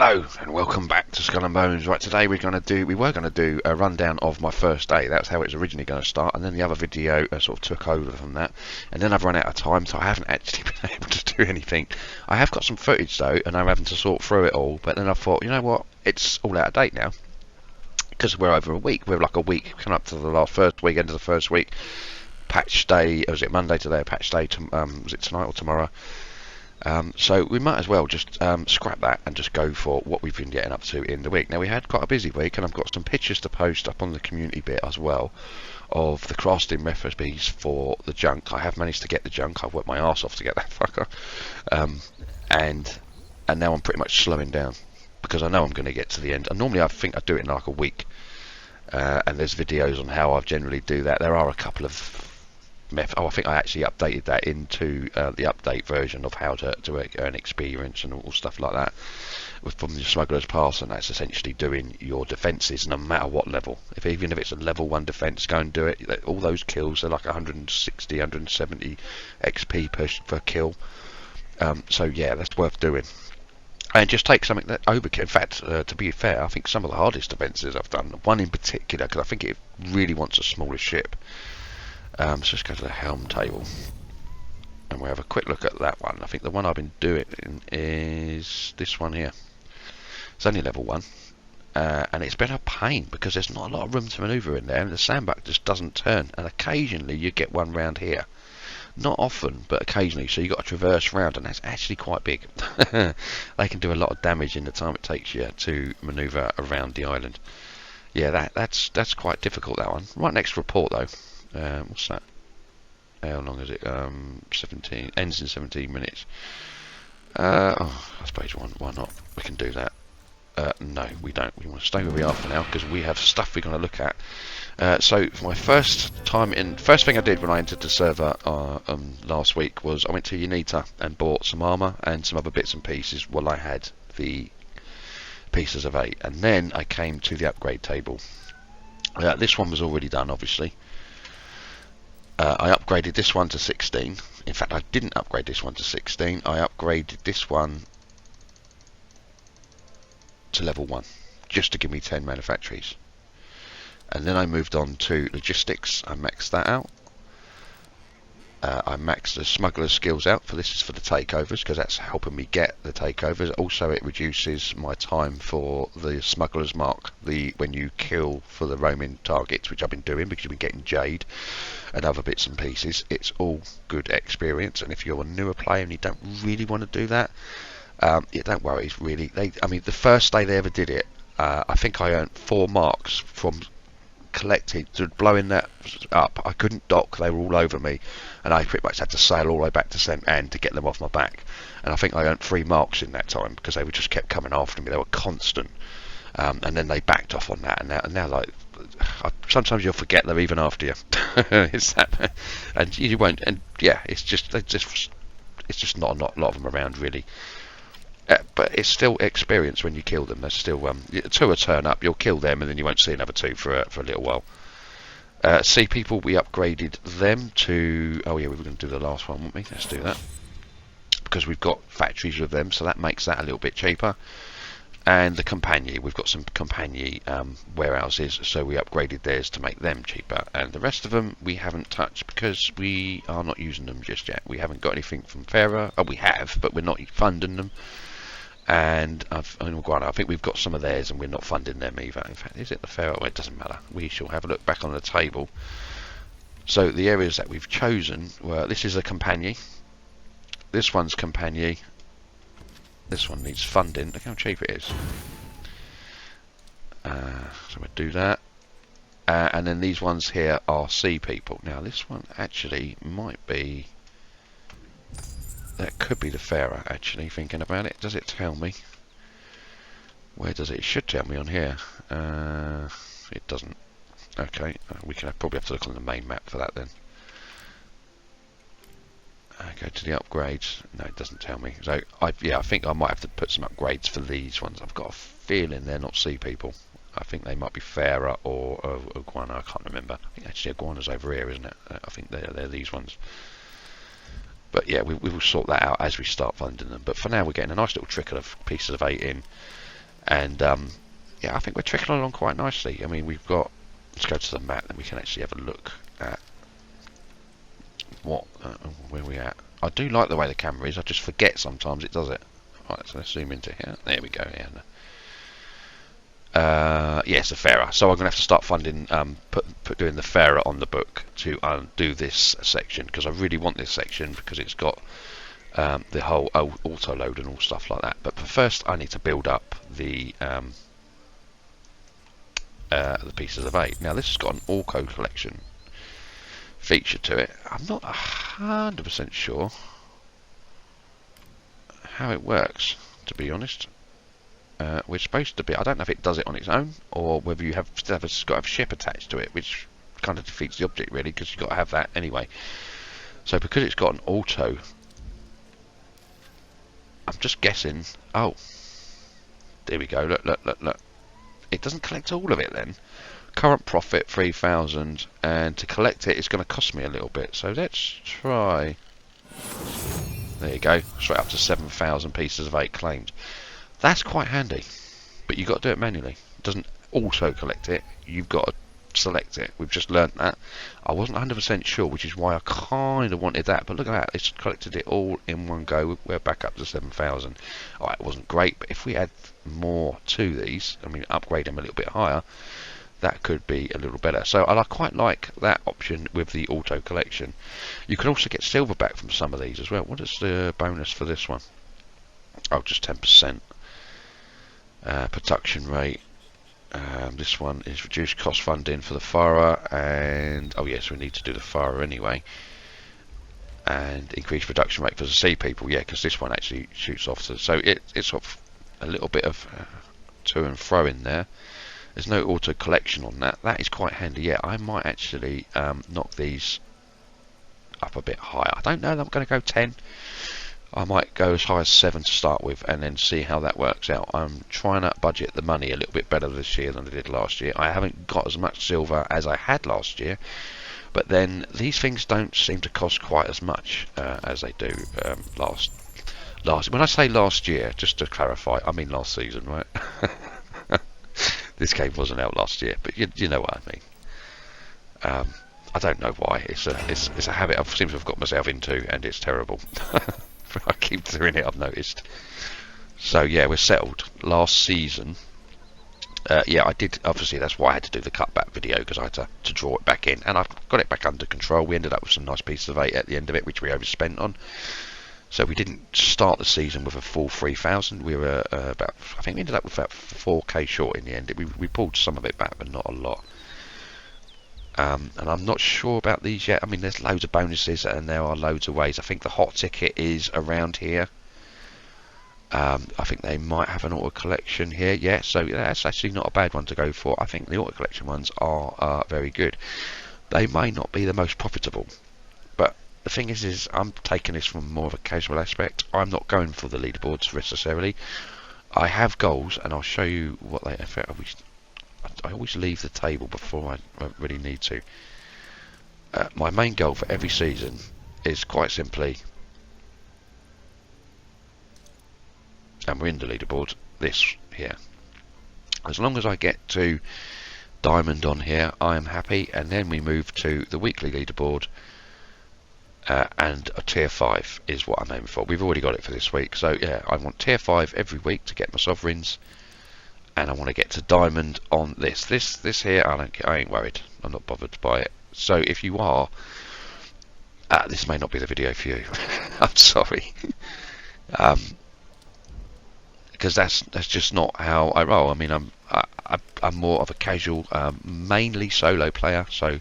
Hello and welcome back to Skull and Bones. Right, today we were gonna do a rundown of my first day. That's how it was originally going to start, and then the other video sort of took over from that. And then I've run out of time, so I haven't actually been able to do anything. I have got some footage though, and I'm having to sort through it all. But then I thought, you know what? It's all out of date now because we're over a week. We're like a week coming up to the first week, end of the first week. Patch day, was it Monday today? Patch day, was it tonight or tomorrow? So we might as well just scrap that and just go for what we've been getting up to in the week. Now we had quite a busy week, and I've got some pictures to post up on the community bit as well of the crafting recipes for the junk. I have managed to get the junk. I've worked my arse off to get that fucker, and now I'm pretty much slowing down because I know I'm going to get to the end. And normally I think I do it in like a week, and there's videos on how I generally do that. There are a couple of I think I actually updated that into the update version of how to earn experience and all stuff like that from the Smuggler's Pass, and that's essentially doing your defences no matter what level. Even if it's a level 1 defence, go and do it. All those kills are like 160, 170 XP per kill. So yeah, that's worth doing. And just take something that overkill. In fact, to be fair, I think some of the hardest defences I've done, one in particular, because I think it really wants a smaller ship. So let's go to the helm table and we'll have a quick look at that one. I think the one I've been doing is this one here. It's only level 1, and it's been a pain because there's not a lot of room to manoeuvre in there, and the sandbag just doesn't turn, and occasionally you get one round here. Not often, but occasionally, so you've got to traverse round, and that's actually quite big. They can do a lot of damage in the time it takes you to manoeuvre around the island. Yeah, that's quite difficult, that one. Right next report though. What's that? How long is it? 17. Ends in 17 minutes. I suppose why not? We can do that. No, we don't. We want to stay where we are for now because we have stuff we're going to look at. So for my first thing I did when I entered the server last week was I went to Unita and bought some armour and some other bits and pieces while I had the pieces of 8, and then I came to the upgrade table. This one was already done, obviously. I upgraded this one to 16. In fact, I didn't upgrade this one to 16. I upgraded this one to level 1, just to give me 10 manufactories. And then I moved on to logistics. I maxed that out. I maxed the smuggler's skills out. This is for the takeovers, because that's helping me get the takeovers. Also, it reduces my time for the smuggler's mark, when you kill for the roaming targets, which I've been doing because you've been getting jade and other bits and pieces. It's all good experience, and if you're a newer player and you don't really want to do that, yeah, don't worry. It's really, I mean, the first day they ever did it, I think I earned 4 marks from collecting to blowing that up. I couldn't dock, they were all over me, and I pretty much had to sail all the way back to St. Anne to get them off my back, and I think I earned 3 marks in that time because they just kept coming after me. They were constant, and then they backed off on that, and now like sometimes you'll forget they're even after you. It's that, and you won't, and yeah, it's just not a lot of them around really. But it's still experience when you kill them. There's still 2 will turn up, you'll kill them, and then you won't see another 2 for a little while. Sea people, we upgraded them to. Oh yeah, we were going to do the last one, weren't we? Let's do that because we've got factories with them, so that makes that a little bit cheaper. And the compagnie, we've got some compagnie warehouses, so we upgraded theirs to make them cheaper. And the rest of them we haven't touched because we are not using them just yet. We haven't got anything from Farah. Oh, we have, but we're not funding them. And I think we've got some of theirs and we're not funding them either. In fact, is it the Pharaoh? Well, it doesn't matter. We shall have a look back on the table. So the areas that we've chosen were, this is a compagnie. This one's compagnie. This one needs funding. Look how cheap it is. So we'll do that. And then these ones here are sea people. Now this one actually might be... That could be the Pharaoh, actually, thinking about it. Does it tell me? Where does it? It should tell me on here. It doesn't. Okay, we can probably have to look on the main map for that then. Go to the upgrades. No, it doesn't tell me. So, I think I might have to put some upgrades for these ones. I've got a feeling they're not sea people. I think they might be Pharaoh or Iguana. I can't remember. I think actually Iguana's over here, isn't it? I think they're these ones. But yeah, we will sort that out as we start funding them. But for now, we're getting a nice little trickle of pieces of 8 in. And yeah, I think we're trekking along quite nicely. I mean, we've got, let's go to the map and we can actually have a look at what where we at. I do like the way the camera is. I just forget sometimes it does it. Right, so let's zoom into here. There we go. Yes, a fairer. So I'm gonna have to start funding, doing the fairer on the book to do this section, because I really want this section because it's got the whole auto load and all stuff like that. But first, I need to build up the pieces of 8. Now this has got an auto collection feature to it. I'm not 100% sure how it works, to be honest. We're supposed to be, I don't know if it does it on its own or whether you have got to have a ship attached to it, which kind of defeats the object really, because you've got to have that anyway. So because it's got an auto, I'm just guessing. Oh, there we go. Look. It doesn't collect all of it then. Current profit 3,000, and to collect it, it's going to cost me a little bit. So let's try. There you go. Straight up to 7,000 pieces of 8 claimed. That's quite handy, but you've got to do it manually. It doesn't auto collect it. You've got to select it. We've just learnt that. I wasn't 100% sure, which is why I kind of wanted that. But look at that. It's collected it all in one go. We're back up to 7,000. Alright, it wasn't great, but if we add more to these, I mean, upgrade them a little bit higher, that could be a little better. So I quite like that option with the auto collection. You can also get silver back from some of these as well. What is the bonus for this one? Oh, just 10%. Production rate. This one is reduced cost funding for the firer, and oh yes, we need to do the firer anyway. And increased production rate for the sea people, yeah, because this one actually shoots off. So it's sort of a little bit of to and fro in there. There's no auto collection on that. That is quite handy. Yeah, I might actually knock these up a bit higher. I don't know that I'm going to go 10. I might go as high as 7 to start with and then see how that works out. I'm trying to budget the money a little bit better this year than I did last year. I haven't got as much silver as I had last year, but then these things don't seem to cost quite as much as they do last. When I say last year, just to clarify, I mean last season, right? This game wasn't out last year, but you know what I mean. I don't know why. It's a habit I seem to have got myself into, and it's terrible. I keep doing it, I've noticed. So yeah, we're settled. Last season, yeah, I did. Obviously, that's why I had to do the cutback video, because I had to draw it back in, and I've got it back under control. We ended up with some nice pieces of 8 at the end of it, which we overspent on. So we didn't start the season with a full 3,000. We were about, I think we ended up with about 4k short in the end. We pulled some of it back, but not a lot. And I'm not sure about these yet. I mean, there's loads of bonuses and there are loads of ways. I think the hot ticket is around here. I think they might have an auto collection here. Yeah, so that's actually not a bad one to go for. I think the auto collection ones are very good. They may not be the most profitable, but the thing is I'm taking this from more of a casual aspect. I'm not going for the leaderboards necessarily. I have goals, and I'll show you what they. In fact, I always leave the table before I really need to. My main goal for every season is quite simply, and we're in the leaderboard, this here. As long as I get to diamond on here, I am happy, and then we move to the weekly leaderboard, and a tier 5 is what I'm aiming for. We've already got it for this week, so yeah, I want tier 5 every week to get my sovereigns. And I want to get to diamond on this here. I ain't worried. I'm not bothered by it. So if you are, this may not be the video for you. I'm sorry, because that's just not how I roll. I mean, I'm more of a casual, mainly solo player. So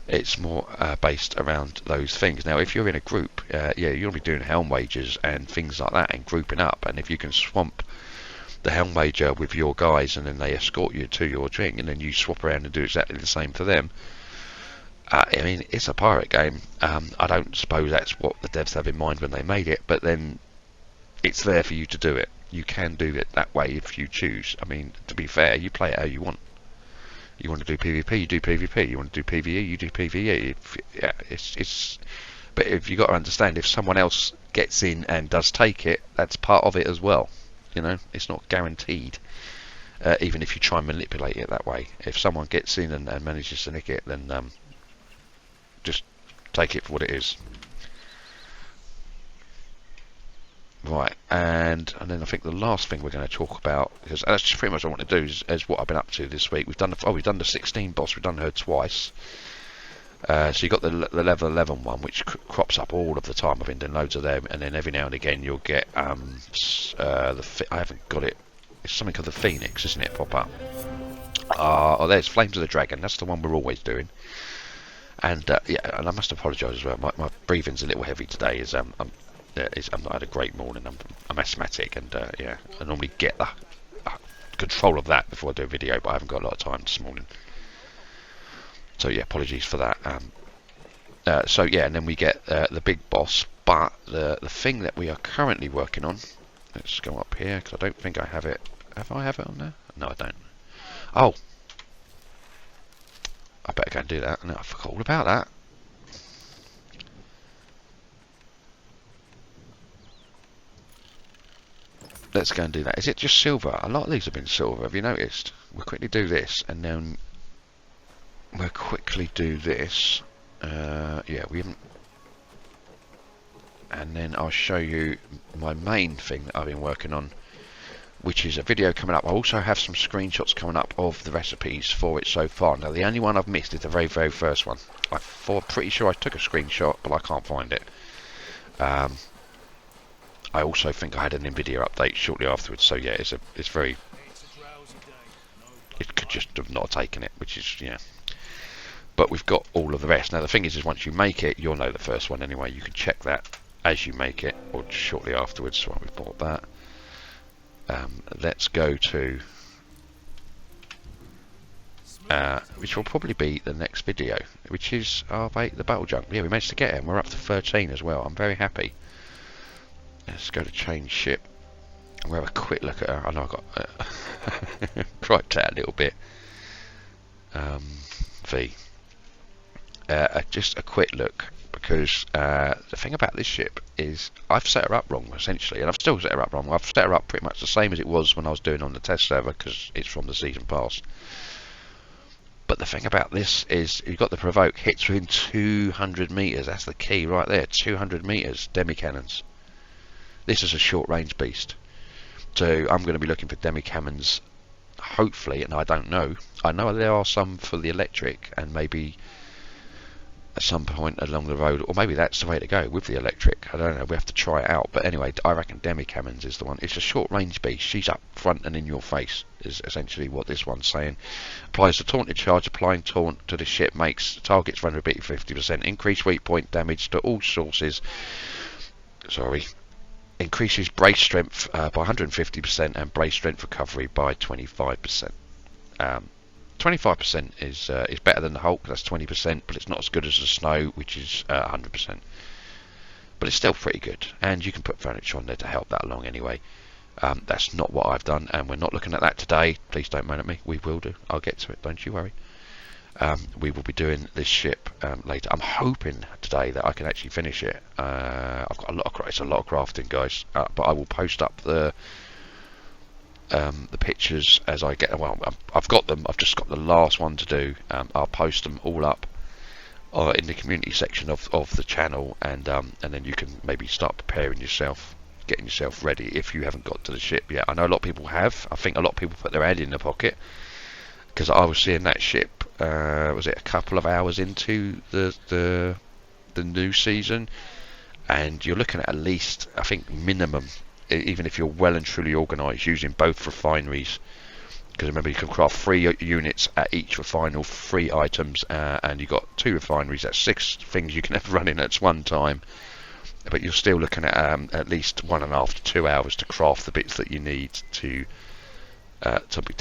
it's more based around those things. Now, if you're in a group, yeah, you'll be doing helm wages and things like that, and grouping up. And if you can swamp the helm wager with your guys, and then they escort you to your drink, and then you swap around and do exactly the same for them. I mean, it's a pirate game. I don't suppose that's what the devs have in mind when they made it, but then it's there for you to do it. You can do it that way if you choose. I mean, to be fair, you play it how you want. You want to do PvP, you do PvP. You want to do PvE, you do PvE. Yeah, it's. But if you got to understand, if someone else gets in and does take it, that's part of it as well. You know, it's not guaranteed. Even if you try and manipulate it that way, if someone gets in and manages to nick it, then just take it for what it is. Right, and then I think the last thing we're going to talk about, because that's just pretty much what I want to do, is what I've been up to this week. We've done the 16 boss. We've done her twice. So you got the level 11 one, which crops up all of the time. I've been doing loads of them, and then every now and again you'll get I haven't got it. It's something called the Phoenix, isn't it? Pop up. Oh, there's Flames of the Dragon. That's the one we're always doing. And yeah, and I must apologise as well. My breathing's a little heavy today. I've not had a great morning. I'm asthmatic, and yeah, I normally get the control of that before I do a video, but I haven't got a lot of time this morning. So yeah, apologies for that. So yeah, and then we get the big boss. But the thing that we are currently working on. Let's go up here because I don't think I have it. Have I have it on there? No, I don't. Oh, I better go and do that. No, I forgot all about that. Let's go and do that. Is it just silver? A lot of these have been silver. Have you noticed? We'll quickly do this, and then we'll quickly do this. Yeah, we haven't. And then I'll show you my main thing that I've been working on, which is a video coming up. I also have some screenshots coming up of the recipes for it so far. Now, the only one I've missed is the very, very first one. I'm pretty sure I took a screenshot, but I can't find it. I also think I had an NVIDIA update shortly afterwards, so yeah, it's very. It could just have not taken it, which is, yeah. But we've got all of the rest. Now the thing is once you make it, you'll know the first one anyway. You can check that as you make it, or shortly afterwards. So we've bought that. Let's go to which will probably be the next video, which is the battle junk. Yeah, we managed to get it, and we're up to 13 as well. I'm very happy. Let's go to change ship. We'll have a quick look at her. I know I got griped out a little bit. Just a quick look, because the thing about this ship is I've set her up wrong essentially, and I've still set her up wrong. I've set her up pretty much the same as it was when I was doing on the test server, because it's from the season pass. But the thing about this is you've got the provoke hits within 200 meters. That's the key right there. 200 meters demi cannons. This is a short range beast, so I'm going to be looking for demi cannons, hopefully. And I don't know. I know there are some for the electric, and maybe at some point along the road, or maybe that's the way to go with the electric. I don't know. We have to try it out. But anyway, I reckon demi cannons is the one. It's a short range beast. She's up front and in your face, is essentially what this one's saying. Applies the taunted charge. Applying taunt to the ship makes target's vulnerability 50%. Increase weak point damage to all sources. Sorry. Increases brace strength by 150% and brace strength recovery by 25%. 25% is better than the Hulk. That's 20%, but it's not as good as the Snow, which is 100%. But it's still pretty good, and you can put furniture on there to help that along anyway. That's not what I've done, and we're not looking at that today. Please don't moan at me. We will do. I'll get to it. Don't you worry. We will be doing this ship later. I'm hoping today that I can actually finish it. I've got it's a lot of crafting, guys. But I will post up the pictures as I get. Well, I've got them. I've just got the last one to do. I'll post them all up in the community section of the channel, and then you can maybe start preparing yourself, getting yourself ready if you haven't got to the ship yet. I know a lot of people have. I think a lot of people put their hand in their pocket, because I was seeing that ship. Was it a couple of hours into the new season, and you're looking at least, I think, minimum, even if you're well and truly organised, using both refineries, because remember you can craft 3 units at each refinery, 3 items, and you've got 2 refineries. That's 6 things you can have running at one time, but you're still looking at at least 1.5 to 2 hours to craft the bits that you need to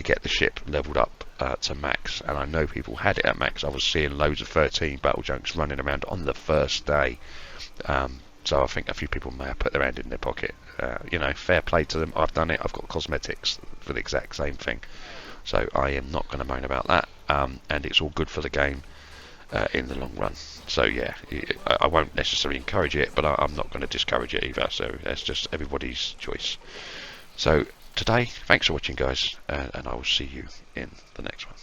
get the ship leveled up to max. And I know people had it at max. I was seeing loads of 13 battle junks running around on the first day, so I think a few people may have put their hand in their pocket. You know, fair play to them. I've done it. I've got cosmetics for the exact same thing, so I am not going to moan about that, and it's all good for the game in the long run. So yeah, I won't necessarily encourage it, but I'm not going to discourage it either, so that's just everybody's choice. So today. Thanks for watching, guys, and I will see you in the next one.